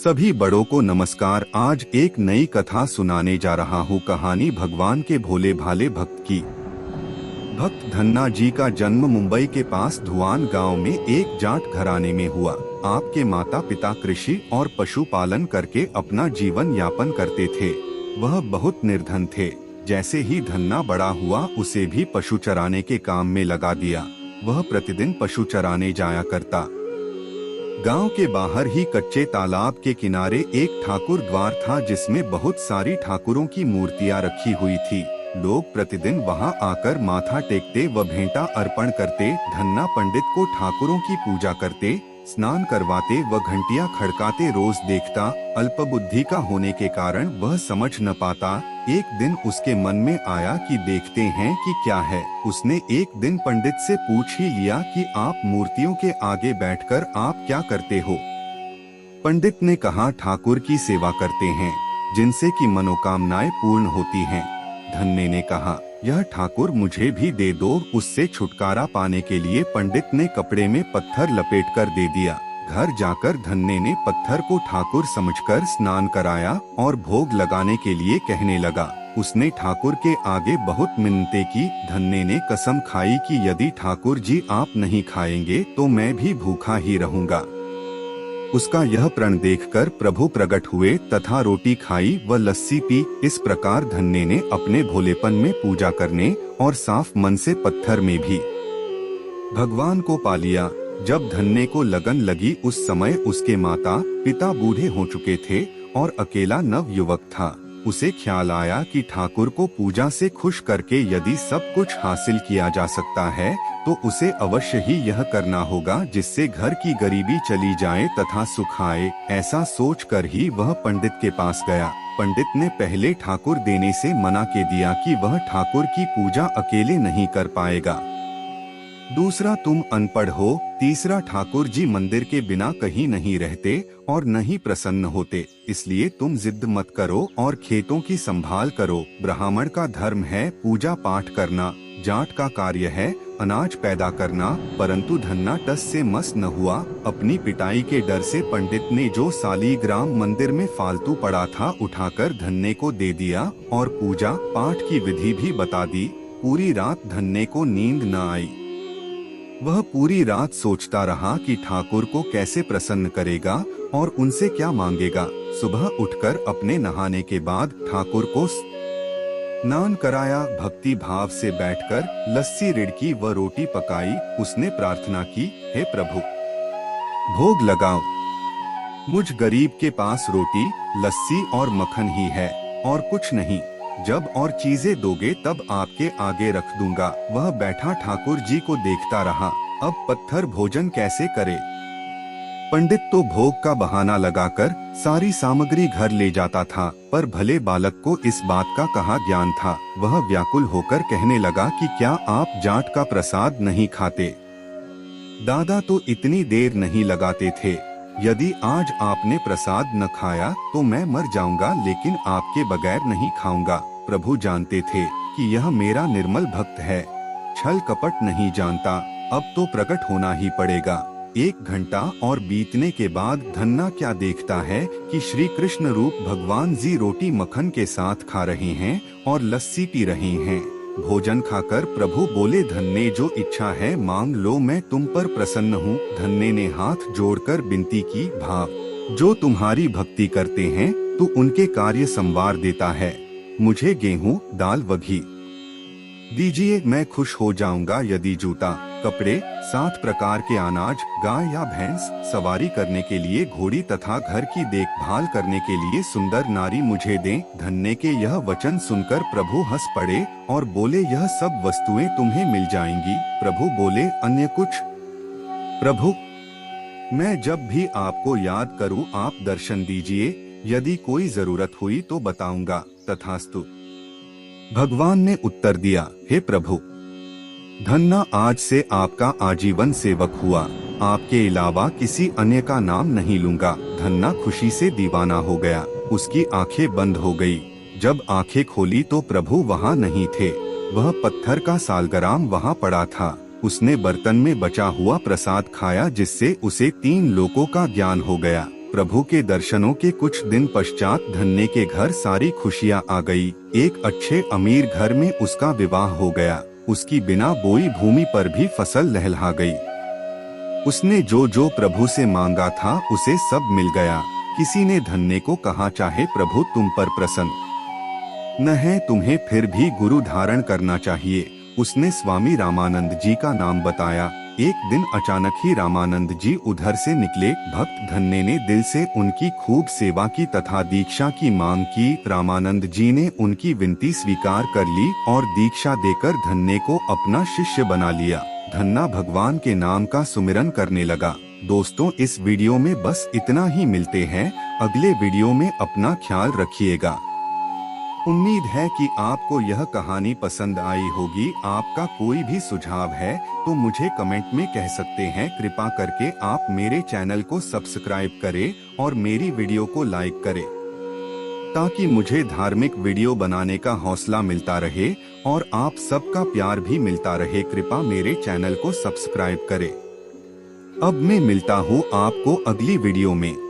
सभी बड़ों को नमस्कार। आज एक नई कथा सुनाने जा रहा हूँ। कहानी भगवान के भोले भाले भक्त की। भक्त धन्ना जी का जन्म मुंबई के पास धुआन गांव में एक जाट घराने में हुआ। आपके माता पिता कृषि और पशुपालन करके अपना जीवन यापन करते थे। वह बहुत निर्धन थे। जैसे ही धन्ना बड़ा हुआ उसे भी पशु चराने के काम में लगा दिया। वह प्रतिदिन पशु चराने जाया करता। गांव के बाहर ही कच्चे तालाब के किनारे एक ठाकुर द्वार था जिसमें बहुत सारी ठाकुरों की मूर्तियां रखी हुई थी। लोग प्रतिदिन वहां आकर माथा टेकते व भेंटा अर्पण करते। धन्ना पंडित को ठाकुरों की पूजा करते, स्नान करवाते व घंटियां खड़काते रोज देखता। अल्पबुद्धि का होने के कारण वह समझ न पाता। एक दिन उसके मन में आया कि देखते हैं कि क्या है। उसने एक दिन पंडित से पूछ ही लिया कि आप मूर्तियों के आगे बैठकर आप क्या करते हो। पंडित ने कहा, ठाकुर की सेवा करते हैं जिनसे कि मनोकामनाएं पूर्ण होती हैं। धन्ने ने कहा, यह ठाकुर मुझे भी दे दो। उससे छुटकारा पाने के लिए पंडित ने कपड़े में पत्थर लपेटकर दे दिया। घर जाकर धन्ने ने पत्थर को ठाकुर समझकर स्नान कराया और भोग लगाने के लिए कहने लगा। उसने ठाकुर के आगे बहुत मिन्नतें की। धन्ने ने कसम खाई कि यदि ठाकुर जी आप नहीं खाएंगे तो मैं भी भूखा ही रहूंगा। उसका यह प्रण देखकर प्रभु प्रकट हुए तथा रोटी खाई व लस्सी पी। इस प्रकार धन्ने ने अपने भोलेपन में पूजा करने और साफ मन से पत्थर में भी भगवान को पा लिया। जब धन्ने को लगन लगी उस समय उसके माता पिता बूढ़े हो चुके थे और अकेला नव युवक था। उसे ख्याल आया कि ठाकुर को पूजा से खुश करके यदि सब कुछ हासिल किया जा सकता है तो उसे अवश्य ही यह करना होगा जिससे घर की गरीबी चली जाए तथा सुख आए। ऐसा सोचकर ही वह पंडित के पास गया। पंडित ने पहले ठाकुर देने से मना के दिया कि वह ठाकुर की पूजा अकेले नहीं कर पाएगा। दूसरा, तुम अनपढ़ हो। तीसरा, ठाकुर जी मंदिर के बिना कहीं नहीं रहते और नहीं प्रसन्न होते, इसलिए तुम जिद मत करो और खेतों की संभाल करो। ब्राह्मण का धर्म है पूजा पाठ करना, जाट का कार्य है अनाज पैदा करना। परंतु धन्ना टस से मस न हुआ। अपनी पिटाई के डर से पंडित ने जो सालीग्राम मंदिर में फालतू पड़ा था उठाकर धन्ने को दे दिया और पूजा पाठ की विधि भी बता दी। पूरी रात धन्ने को नींद न आई। वह पूरी रात सोचता रहा कि ठाकुर को कैसे प्रसन्न करेगा और उनसे क्या मांगेगा। सुबह उठकर अपने नहाने के बाद ठाकुर को स्नान कराया। भक्ति भाव से बैठकर लस्सी रिड़की व रोटी पकाई। उसने प्रार्थना की, हे प्रभु भोग लगाओ। मुझ गरीब के पास रोटी लस्सी और मक्खन ही है और कुछ नहीं। जब और चीजें दोगे तब आपके आगे रख दूंगा। वह बैठा ठाकुर जी को देखता रहा। अब पत्थर भोजन कैसे करे। पंडित तो भोग का बहाना लगाकर सारी सामग्री घर ले जाता था, पर भले बालक को इस बात का कहाँ ज्ञान था। वह व्याकुल होकर कहने लगा कि क्या आप जाट का प्रसाद नहीं खाते। दादा तो इतनी देर नहीं लगाते थे। यदि आज आपने प्रसाद न खाया तो मैं मर जाऊंगा, लेकिन आपके बगैर नहीं खाऊंगा। प्रभु जानते थे कि यह मेरा निर्मल भक्त है, छल कपट नहीं जानता। अब तो प्रकट होना ही पड़ेगा। 1 घंटा और बीतने के बाद धन्ना क्या देखता है कि श्री कृष्ण रूप भगवान जी रोटी मक्खन के साथ खा रहे हैं और लस्सी पी रहे हैं। भोजन खाकर प्रभु बोले, धन्ने जो इच्छा है मांग लो, मैं तुम पर प्रसन्न हूँ। धन्ने ने हाथ जोड़कर विनती की, भाव जो तुम्हारी भक्ति करते हैं तो उनके कार्य संवार देता है। मुझे गेहूँ दाल व घी दीजिए, मैं खुश हो जाऊंगा। यदि जूता कपड़े 7 प्रकार के अनाज, गाय या भैंस, सवारी करने के लिए घोड़ी तथा घर की देखभाल करने के लिए सुंदर नारी मुझे दें। धन्ने के यह वचन सुनकर प्रभु हंस पड़े और बोले, यह सब वस्तुएं तुम्हें मिल जाएंगी। प्रभु बोले, अन्य कुछ। प्रभु, मैं जब भी आपको याद करूं आप दर्शन दीजिए। यदि कोई जरूरत हुई तो बताऊंगा। तथास्तु। भगवान ने उत्तर दिया, हे प्रभु, धन्ना आज से आपका आजीवन सेवक हुआ। आपके अलावा किसी अन्य का नाम नहीं लूंगा। धन्ना खुशी से दीवाना हो गया। उसकी आंखें बंद हो गई। जब आंखें खोली तो प्रभु वहाँ नहीं थे। वह पत्थर का सालग्राम वहाँ पड़ा था। उसने बर्तन में बचा हुआ प्रसाद खाया जिससे उसे 3 लोकों का ज्ञान हो गया। प्रभु के दर्शनों के कुछ दिन पश्चात धन्य के घर सारी खुशियां आ गई। एक अच्छे अमीर घर में उसका विवाह हो गया। उसकी बिना बोई भूमि पर भी फसल लहलहा गई। उसने जो जो प्रभु से मांगा था उसे सब मिल गया। किसी ने धन्य को कहा, चाहे प्रभु तुम पर प्रसन्न न है, तुम्हें फिर भी गुरु धारण करना चाहिए। उसने स्वामी रामानंद जी का नाम बताया। एक दिन अचानक ही रामानंद जी उधर से निकले। भक्त धन्य ने दिल से उनकी खूब सेवा की तथा दीक्षा की मांग की। रामानंद जी ने उनकी विनती स्वीकार कर ली और दीक्षा देकर धन्य को अपना शिष्य बना लिया। धन्ना भगवान के नाम का सुमिरन करने लगा। दोस्तों, इस वीडियो में बस इतना ही। मिलते हैं अगले वीडियो में। अपना ख्याल रखिएगा। उम्मीद है कि आपको यह कहानी पसंद आई होगी। आपका कोई भी सुझाव है तो मुझे कमेंट में कह सकते हैं। कृपा करके आप मेरे चैनल को सब्सक्राइब करें और मेरी वीडियो को लाइक करें, ताकि मुझे धार्मिक वीडियो बनाने का हौसला मिलता रहे और आप सबका प्यार भी मिलता रहे। कृपा मेरे चैनल को सब्सक्राइब करें। अब मैं मिलता हूँ आपको अगली वीडियो में।